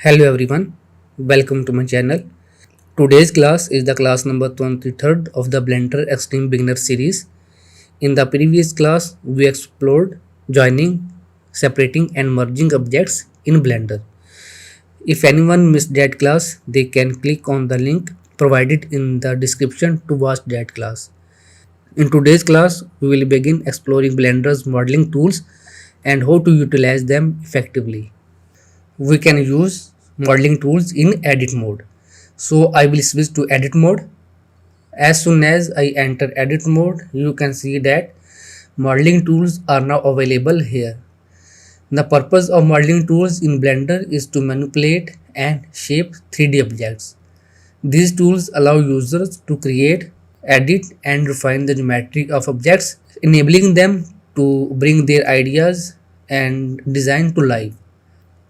Hello everyone, welcome to my channel. Today's class is the class number 23rd of the Blender Extreme Beginner series. In the previous class, we explored joining, separating and merging objects in Blender. If anyone missed that class, they can click on the link provided in the description to watch that class. In today's class, we will begin exploring Blender's modeling tools and how to utilize them effectively. We can use modeling tools in edit mode. So I will switch to edit mode. As soon as I enter edit mode, you can see that modeling tools are now available here. The purpose of modeling tools in Blender is to manipulate and shape 3D objects. These tools allow users to create, edit and refine the geometry of objects, enabling them to bring their ideas and design to life.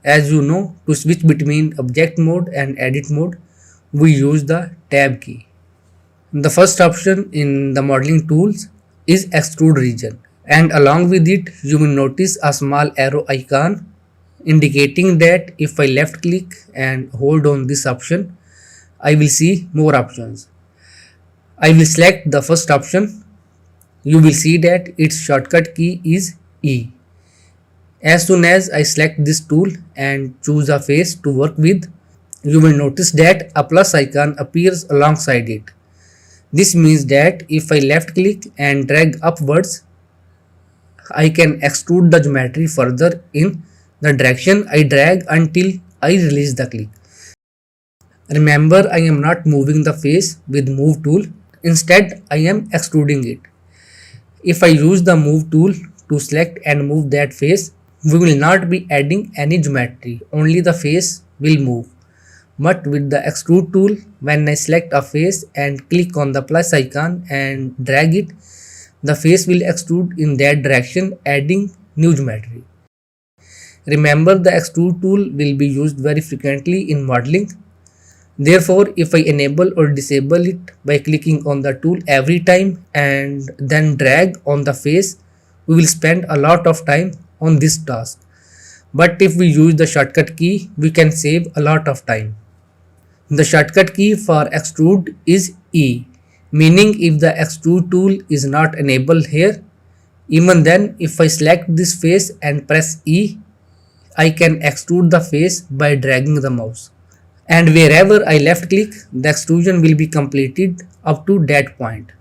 As you know, to switch between object mode and edit mode, we use the tab key. The first option in the modeling tools is extrude region, and along with it you will notice a small arrow icon indicating that if I left click and hold on this option, I will see more options. I will select the first option. You will see that its shortcut key is E. As soon as I select this tool and choose a face to work with, you will notice that a plus icon appears alongside it. This means that if I left click and drag upwards, I can extrude the geometry further in the direction I drag until I release the click. Remember, I am not moving the face with move tool. Instead, I am extruding it. If I use the move tool to select and move that face, we will not be adding any geometry, only the face will move. But with the extrude tool, when I select a face and click on the plus icon and drag it, the face will extrude in that direction, adding new geometry. Remember, the extrude tool will be used very frequently in modeling. Therefore, if I enable or disable it by clicking on the tool every time and then drag on the face, we will spend a lot of time on this task. But if we use the shortcut key, we can save a lot of time. The shortcut key for extrude is E, meaning if the extrude tool is not enabled here, even then if I select this face and press E, I can extrude the face by dragging the mouse. And wherever I left click, the extrusion will be completed up to that point.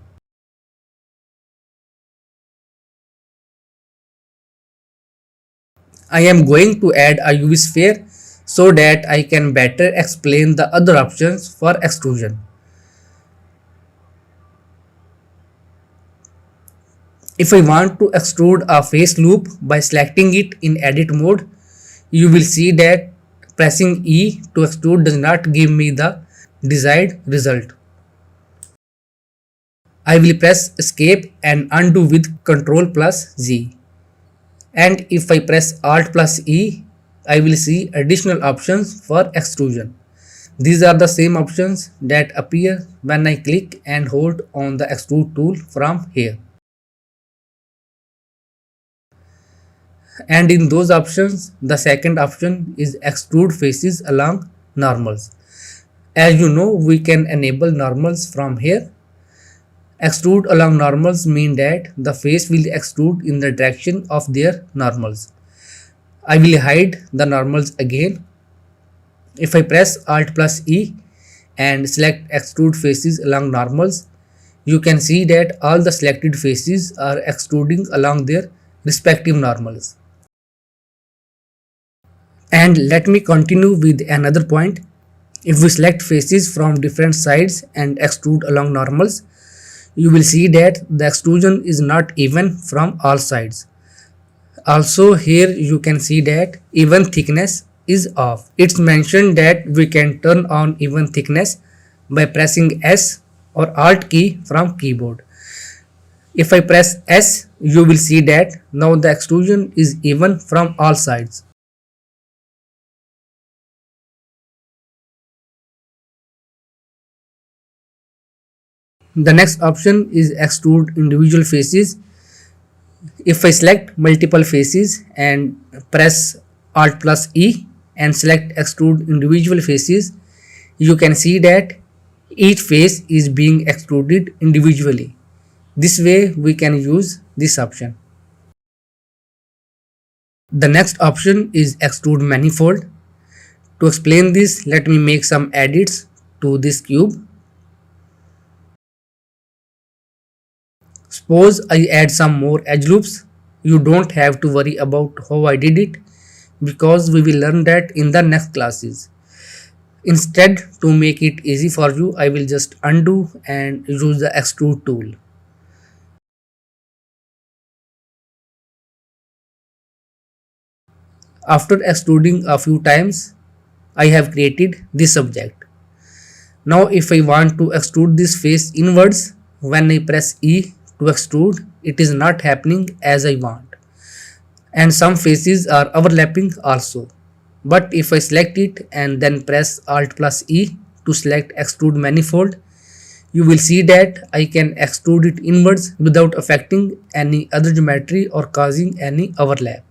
I am going to add a UV sphere so that I can better explain the other options for extrusion. If I want to extrude a face loop by selecting it in edit mode, you will see that pressing E to extrude does not give me the desired result. I will press escape and undo with Ctrl plus Z. And if I press Alt plus E, I will see additional options for extrusion. These are the same options that appear when I click and hold on the extrude tool from here. And in those options, the second option is extrude faces along normals. As you know, we can enable normals from here. Extrude along normals mean that the face will extrude in the direction of their normals. I will hide the normals again. If I press Alt plus E and select extrude faces along normals, you can see that all the selected faces are extruding along their respective normals. And let me continue with another point. If we select faces from different sides and extrude along normals, you will see that the extrusion is not even from all sides. Also here you can see that even thickness is off. It's mentioned that we can turn on even thickness by pressing S or Alt key from keyboard. If I press S, you will see that now the extrusion is even from all sides. The next option is extrude individual faces. If I select multiple faces and press Alt plus E, and select extrude individual faces, you can see that each face is being extruded individually. This way we can use this option. The next option is extrude manifold. To explain this, let me make some edits to this cube. Suppose I add some more edge loops. You don't have to worry about how I did it because we will learn that in the next classes. Instead, to make it easy for you, I will just undo and use the extrude tool. After extruding a few times, I have created this object. Now if I want to extrude this face inwards, when I press E to extrude, it is not happening as I want. And some faces are overlapping also. But if I select it and then press Alt plus E to select extrude manifold, you will see that I can extrude it inwards without affecting any other geometry or causing any overlap.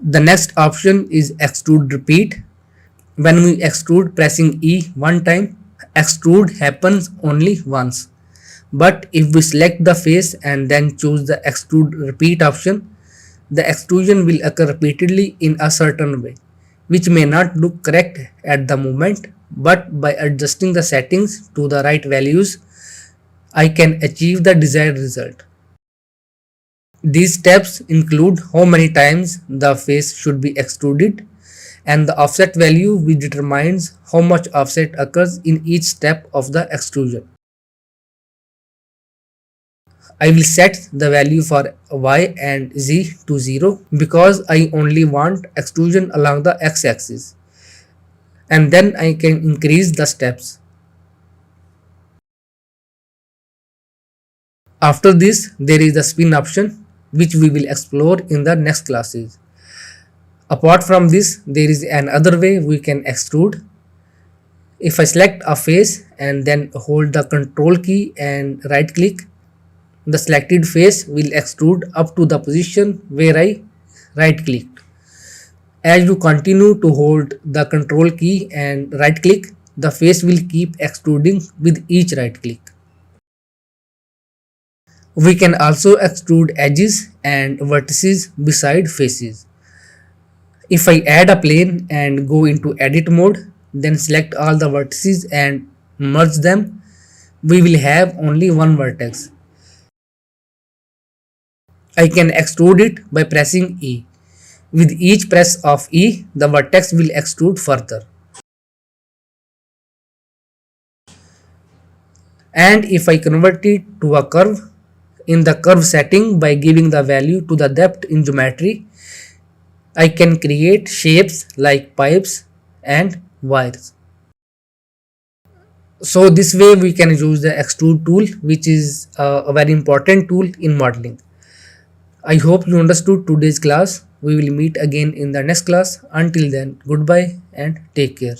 The next option is extrude repeat. When we extrude pressing E one time, extrude happens only once. But if we select the face and then choose the extrude repeat option, the extrusion will occur repeatedly in a certain way, which may not look correct at the moment, but by adjusting the settings to the right values, I can achieve the desired result. These steps include how many times the face should be extruded and the offset value which determines how much offset occurs in each step of the extrusion. I will set the value for Y and Z to 0 because I only want extrusion along the x-axis, and then I can increase the steps. After this, there is the spin option which we will explore in the next classes. Apart from this, there is another way we can extrude. If I select a face and then hold the control key and right click, the selected face will extrude up to the position where I right clicked. As you continue to hold the control key and right click, the face will keep extruding with each right click. We can also extrude edges and vertices beside faces. If I add a plane and go into edit mode, then select all the vertices and merge them, we will have only one vertex. I can extrude it by pressing E. With each press of E, the vertex will extrude further. And if I convert it to a curve, in the curve setting by giving the value to the depth in geometry, I can create shapes like pipes and wires. So this way we can use the extrude tool, which is a very important tool in modeling. I hope you understood today's class. We will meet again in the next class. Until then, goodbye and take care.